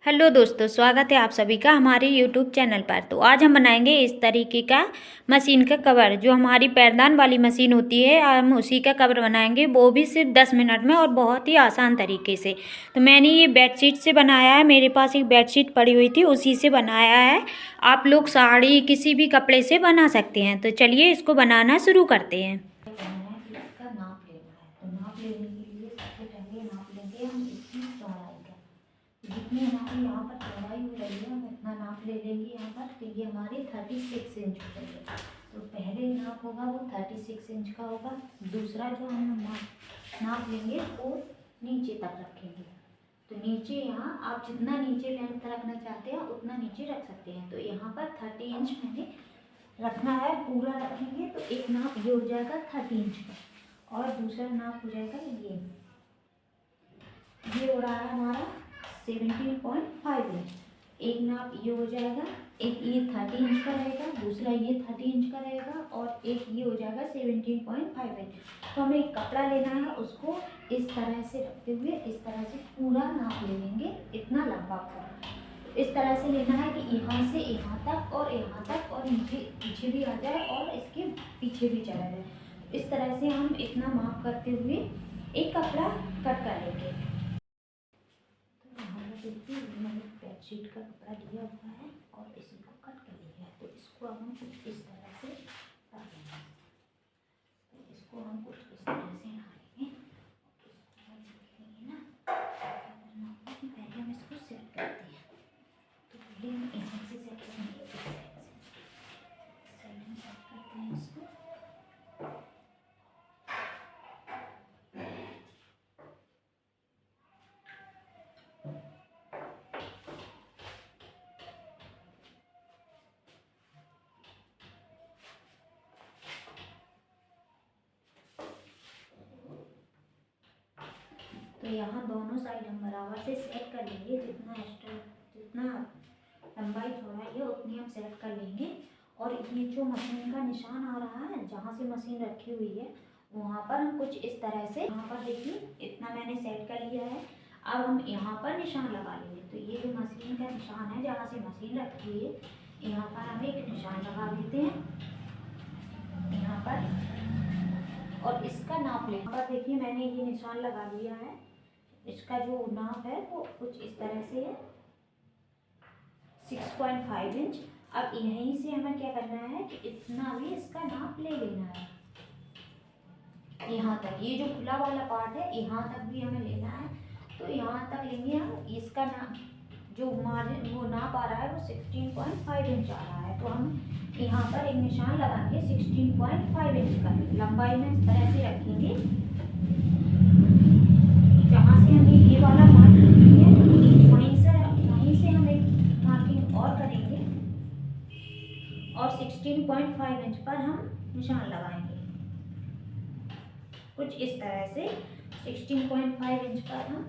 Hello दोस्तों, स्वागत है आप सभी का हमारे यूट्यूब चैनल पर। तो आज हम बनाएंगे इस तरीके का मशीन का कवर। जो हमारी पैरदान वाली मशीन होती है, हम उसी का कवर बनाएंगे, वो भी सिर्फ 10 मिनट में और बहुत ही आसान तरीके से। तो मैंने ये बेडशीट से बनाया है, मेरे पास एक बेडशीट पड़ी हुई थी, उसी से बनाया है। आप लोग साड़ी किसी भी कपड़े से बना सकते हैं। तो चलिए इसको बनाना शुरू करते हैं। इसका नाप लेना है, तो नाप लेने के लिए सबसे पहले नाप लेंगे हम इसकी चौड़ाई का। जितनी हमारी यहाँ पर चौड़ाई हो रही है हम इतना नाप ले लेंगे यहाँ पर। तो ये हमारी 36 इंच हो रही है। तो पहले नाप होगा वो 36 इंच का होगा। दूसरा जो हम नाप लेंगे वो नीचे तक रखेंगे। तो नीचे यहाँ आप जितना नीचे लेंथ रखना चाहते हैं उतना नीचे रख सकते हैं। तो यहाँ पर 30 इंच मैंने रखना है, पूरा रखेंगे तो एक नाप ये हो जाएगा 30 इंच का, और दूसरा नाप हो जाएगा ये हो रहा है हमारा 17.5 इंच। एक नाप ये हो जाएगा, एक ये 30 इंच का रहेगा, दूसरा ये 30 इंच का रहेगा, और एक ये हो जाएगा 17.5 इंच। तो हमें एक कपड़ा लेना है, उसको इस तरह से रखते हुए इस तरह से पूरा नाप ले लेंगे, इतना लंबा कपड़ा इस तरह से लेना है कि यहाँ से यहाँ तक और यहाँ तक, और नीचे पीछे भी आ जाए और इसके पीछे भी चला जाए। इस तरह से हम इतना माप करते हुए एक कपड़ा कट कर लेंगे। देखिए मैंने बेडशीट का कपड़ा लिया हुआ है और इसी को कट कर लिया है। तो इसको अब हम कुछ इस तरह से डालेंगे। तो इसको हम कुछ इस तरह से डालेंगे। इसको हम देखेंगे ना, पहले हम इसको सेट करते हैं। तो पहले हम यहाँ से सेट करेंगे, इस साइड में सेट करते हैं इसको। तो यहाँ दोनों साइड हम बराबर से सेट कर लेंगे। जितना लंबाई चौड़ाई है उतनी हम सेट कर लेंगे। और ये जो मशीन का निशान आ रहा है, जहाँ से मशीन रखी हुई है वहाँ पर हम कुछ इस तरह से, यहाँ पर देखिए इतना मैंने सेट कर लिया है। अब हम यहाँ पर निशान लगा लेंगे। तो ये जो मशीन का निशान है, जहाँ से मशीन रखी हुई है, यहाँ पर हम एक निशान लगा देते हैं यहाँ पर, और इसका नाप लें। यहाँ पर देखिए मैंने ये निशान लगा लिया है। इसका जो नाप है वो कुछ इस तरह से है, 6.5 इंच। अब यहीं से हमें क्या करना है कि इतना भी इसका नाप ले लेना है, यहाँ तक। ये जो खुला वाला पार्ट है यहाँ तक भी हमें लेना है। तो यहाँ तक लेंगे हम। इसका नाप जो मार्जिन वो नाप आ रहा है वो 16.5 इंच आ रहा है। तो हम यहाँ पर एक निशान लगाएंगे 16.5 इंच का। लंबाई में इस तरह से रखेंगे, जहाँ से हमें ये वाला मार्किंग की है वहीं से हम एक मार्किंग और करेंगे, और 16.5 इंच पर हम निशान लगाएंगे कुछ इस तरह से। 16.5 इंच पर हम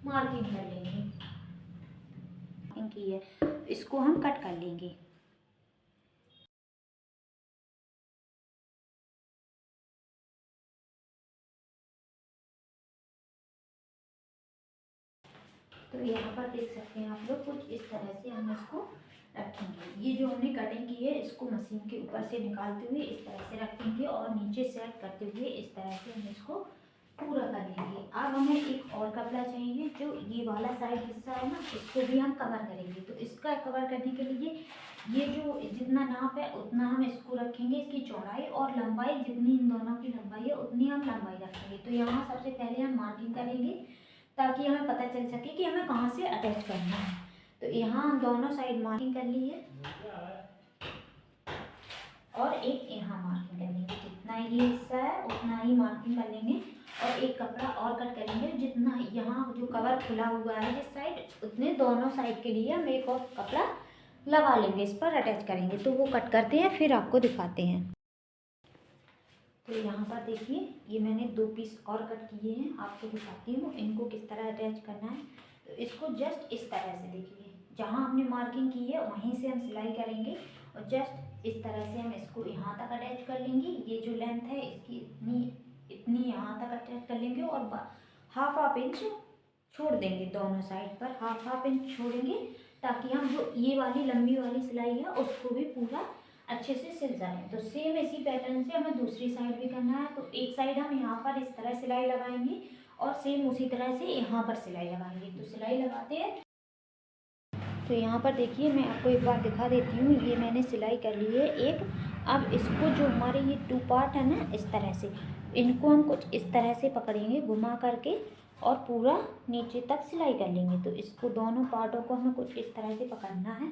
मार्किंग कर लेंगे। मार्किंग की है, इसको हम कट कर लेंगे। तो यहाँ पर देख सकते हैं आप लोग, कुछ इस तरह से हम इसको रखेंगे। ये जो हमने कटिंग की है इसको मशीन के ऊपर से निकालते हुए इस तरह से रखेंगे, और नीचे सेट करते हुए इस तरह से हम इसको पूरा कर लेंगे। अब हमें एक और कपड़ा चाहिए, जो ये वाला साइड हिस्सा है ना, इसको भी हम कवर करेंगे। तो इसका कवर करने के लिए ये जो जितना नाप है उतना हम इसको रखेंगे, इसकी चौड़ाई और लंबाई जितनी इन दोनों की लंबाई है उतनी हम लंबाई रखेंगे। तो यहाँ सबसे पहले हम मार्किंग करेंगे, ताकि हमें पता चल सके कि हमें कहाँ से अटैच करना है। तो यहाँ हम दोनों साइड मार्किंग कर ली है, और एक यहाँ मार्किंग कर लेंगे। जितना ये हिस्सा है उतना ही मार्किंग कर लेंगे, और एक कपड़ा और कट करेंगे। जितना यहाँ जो कवर खुला हुआ है जिस साइड, उतने दोनों साइड के लिए हम एक और कपड़ा लगा लेंगे, इस पर अटैच करेंगे। तो वो कट करते हैं, फिर आपको दिखाते हैं। तो यहाँ पर देखिए ये मैंने 2 पीस और कट किए हैं, आपको दिखाती हूँ इनको किस तरह अटैच करना है। तो इसको जस्ट इस तरह से देखिए, जहाँ हमने मार्किंग की है वहीं से हम सिलाई करेंगे, और जस्ट इस तरह से हम इसको यहाँ तक अटैच कर लेंगे। ये जो लेंथ है इसकी इतनी इतनी यहाँ तक अटैच कर लेंगे, और हाफ इंच छोड़ देंगे दोनों साइड पर, हाफ हाफ इंच छोड़ेंगे, ताकि हम जो ये वाली लंबी वाली सिलाई है उसको भी पूरा अच्छे से सिल जाए। तो सेम इसी पैटर्न से हमें दूसरी साइड भी करना है। तो एक साइड हम यहाँ पर इस तरह सिलाई लगाएंगे और सेम उसी तरह से यहाँ पर सिलाई लगाएंगे। तो सिलाई लगाते हैं। तो यहाँ पर देखिए मैं आपको एक बार दिखा देती हूँ, ये मैंने सिलाई कर ली है एक। अब इसको जो हमारे ये 2 पार्ट है ना, इस तरह से इनको हम कुछ इस तरह से पकड़ेंगे घुमा करके और पूरा नीचे तक सिलाई कर लेंगे। तो इसको दोनों पार्टों को हमें कुछ इस तरह से पकड़ना है।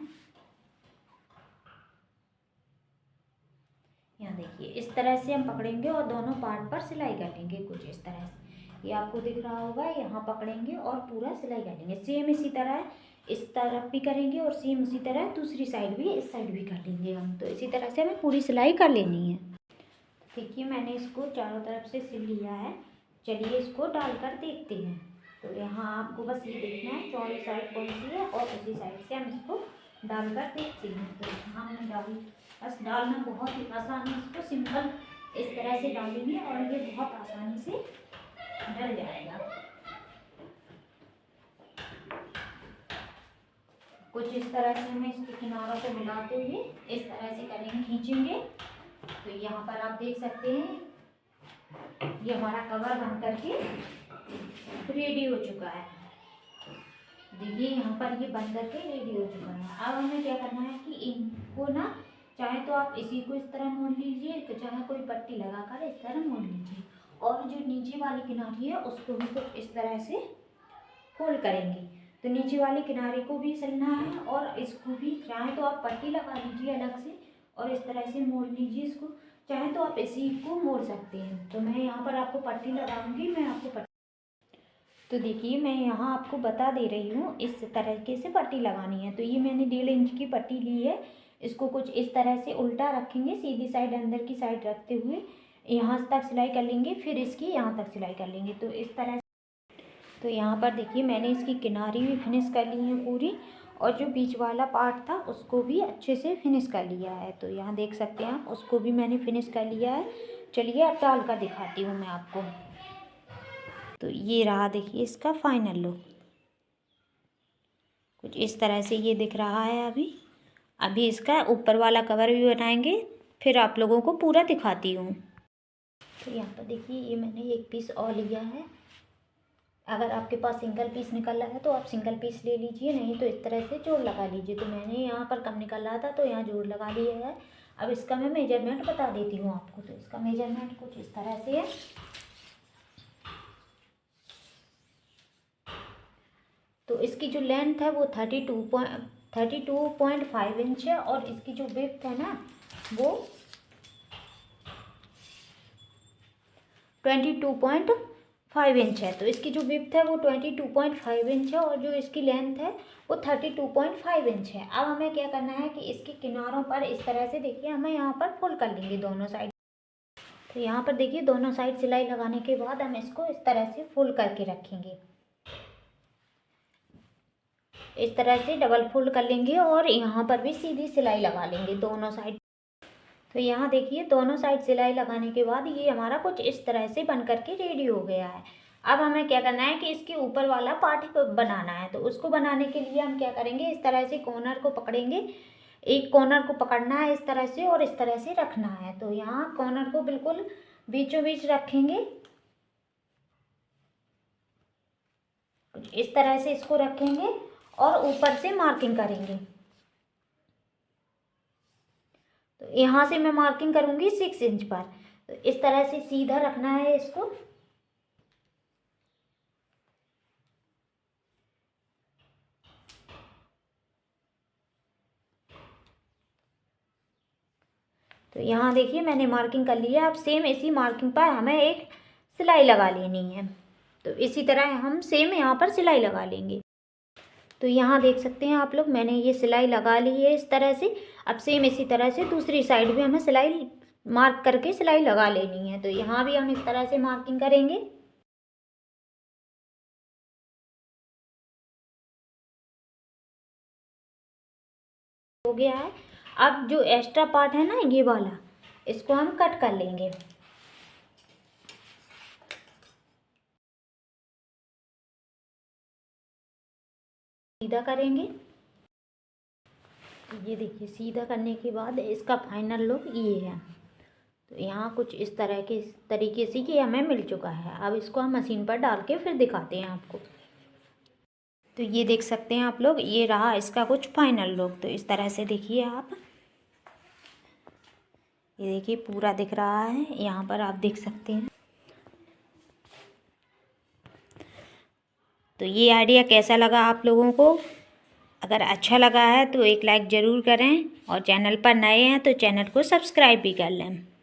यहाँ देखिए इस तरह से हम पकड़ेंगे और दोनों पार्ट पर सिलाई कर लेंगे कुछ इस तरह से। ये आपको दिख रहा होगा, यहाँ पकड़ेंगे और पूरा सिलाई कर लेंगे। सेम इसी तरह इस तरफ भी करेंगे और सेम उसी तरह दूसरी साइड भी, इस साइड भी कर लेंगे हम। तो इसी तरह से हमें पूरी सिलाई कर लेनी है। देखिए मैंने इसको चारों तरफ से सिल लिया है। चलिए इसको डालकर देखते हैं। तो यहाँ आपको बस ये देखना है चौड़ी साइड कौन सी है और उसी साइड से हम इसको डालकर देखते हैं। तो यहाँ हमने डाली, बस डालना बहुत ही आसान है। इसको सिंपल इस तरह से डालेंगे और ये बहुत आसानी से डल जाएगा। कुछ इस तरह से हमें इसके किनारों को मिलाते हुए इस तरह से करेंगे, खींचेंगे। तो यहाँ पर आप देख सकते हैं ये हमारा कवर बन करके रेडी हो चुका है। देखिए यहाँ पर ये बन करके रेडी हो चुका है। अब हमें क्या करना है कि इनको ना, चाहे तो आप इसी को इस तरह मोड़ लीजिए, चाहे कोई पट्टी लगाकर इस तरह मोड़ लीजिए। और जो नीचे वाली किनारी है उसको भी कुछ इस तरह से फोल्ड करेंगे। तो नीचे वाली किनारे को भी सिलना है और इसको भी, चाहे तो आप पट्टी लगा लीजिए अलग से और इस तरह से मोड़ लीजिए इसको, चाहे तो आप इसी को मोड़ सकते हैं। तो मैं यहाँ पर आपको पट्टी लगाऊंगी, मैं आपको पट्टी, तो देखिए मैं यहाँ आपको बता दे रही हूँ इस तरीके से पट्टी लगानी है। तो ये मैंने 1.5 इंच की पट्टी ली है। इसको कुछ इस तरह से उल्टा रखेंगे, सीधी साइड अंदर की साइड रखते हुए यहाँ तक सिलाई कर लेंगे, फिर इसकी यहाँ तक सिलाई कर लेंगे। तो इस तरह, तो यहाँ पर देखिए मैंने इसकी किनारी भी फिनिश कर ली है पूरी, और जो बीच वाला पार्ट था उसको भी अच्छे से फिनिश कर लिया है। तो यहाँ देख सकते हैं आप, उसको भी मैंने फिनिश कर लिया है। चलिए अब डाल कर दिखाती हूँ मैं आपको। तो ये रहा देखिए इसका फाइनल लुक, कुछ इस तरह से ये दिख रहा है। अभी इसका ऊपर वाला कवर भी बनाएंगे, फिर आप लोगों को पूरा दिखाती हूँ। तो यहाँ पर देखिए ये मैंने एक पीस और लिया है। अगर आपके पास सिंगल पीस निकल रहा है तो आप सिंगल पीस ले लीजिए, नहीं तो इस तरह से जोड़ लगा लीजिए। तो मैंने यहाँ पर कम निकल रहा था तो यहाँ जोड़ लगा लिया है। अब इसका मैं मेजरमेंट बता देती हूँ आपको। तो इसका मेजरमेंट कुछ इस तरह से है। तो इसकी जो लेंथ है वो 32.5 इंच है और इसकी जो विड्थ है ना वो 22.5 इंच है। तो इसकी जो विड्थ है वो 22.5 इंच है और जो इसकी लेंथ है वो 32.5 इंच है। अब हमें क्या करना है कि इसके किनारों पर इस तरह से देखिए हमें यहाँ पर फोल्ड कर लेंगे दोनों साइड। तो यहाँ पर देखिए दोनों साइड सिलाई लगाने के बाद हम इसको इस तरह से फोल्ड करके रखेंगे। इस तरह से डबल फोल्ड कर लेंगे और यहाँ पर भी सीधी सिलाई लगा लेंगे दोनों साइड। तो यहाँ देखिए दोनों साइड सिलाई लगाने के बाद ये हमारा कुछ इस तरह से बन करके रेडी हो गया है। अब हमें क्या करना है कि इसके ऊपर वाला पार्ट बनाना है। तो उसको बनाने के लिए हम क्या करेंगे, इस तरह से कॉर्नर को पकड़ेंगे, एक कॉर्नर को पकड़ना है इस तरह से और इस तरह से रखना है। तो यहाँ कॉर्नर को बिल्कुल बीचों बीच रखेंगे, कुछ इस तरह से इसको रखेंगे और ऊपर से मार्किंग करेंगे। तो यहाँ से मैं मार्किंग करूँगी 6 इंच पर। तो इस तरह से सीधा रखना है इसको। तो यहाँ देखिए मैंने मार्किंग कर ली है। अब सेम इसी मार्किंग पर हमें एक सिलाई लगा लेनी है। तो इसी तरह हम सेम यहाँ पर सिलाई लगा लेंगे। तो यहाँ देख सकते हैं आप लोग, मैंने ये सिलाई लगा ली है इस तरह से। अब सेम इसी तरह से दूसरी साइड भी हमें सिलाई मार्क करके सिलाई लगा लेनी है। तो यहाँ भी हम इस तरह से मार्किंग करेंगे। हो गया है। अब जो एक्स्ट्रा पार्ट है ना ये वाला, इसको हम कट कर लेंगे। सीधा करेंगे। ये देखिए सीधा करने के बाद इसका फाइनल लुक ये है। तो यहाँ कुछ इस तरीके से कि हमें मिल चुका है। अब इसको हम मशीन पर डाल के फिर दिखाते हैं आपको। तो ये देख सकते हैं आप लोग, ये रहा इसका कुछ फाइनल लुक। तो इस तरह से देखिए आप, ये देखिए पूरा दिख रहा है, यहाँ पर आप देख सकते हैं। तो ये आइडिया कैसा लगा आप लोगों को? अगर अच्छा लगा है तो एक लाइक ज़रूर करें और चैनल पर नए हैं तो चैनल को सब्सक्राइब भी कर लें।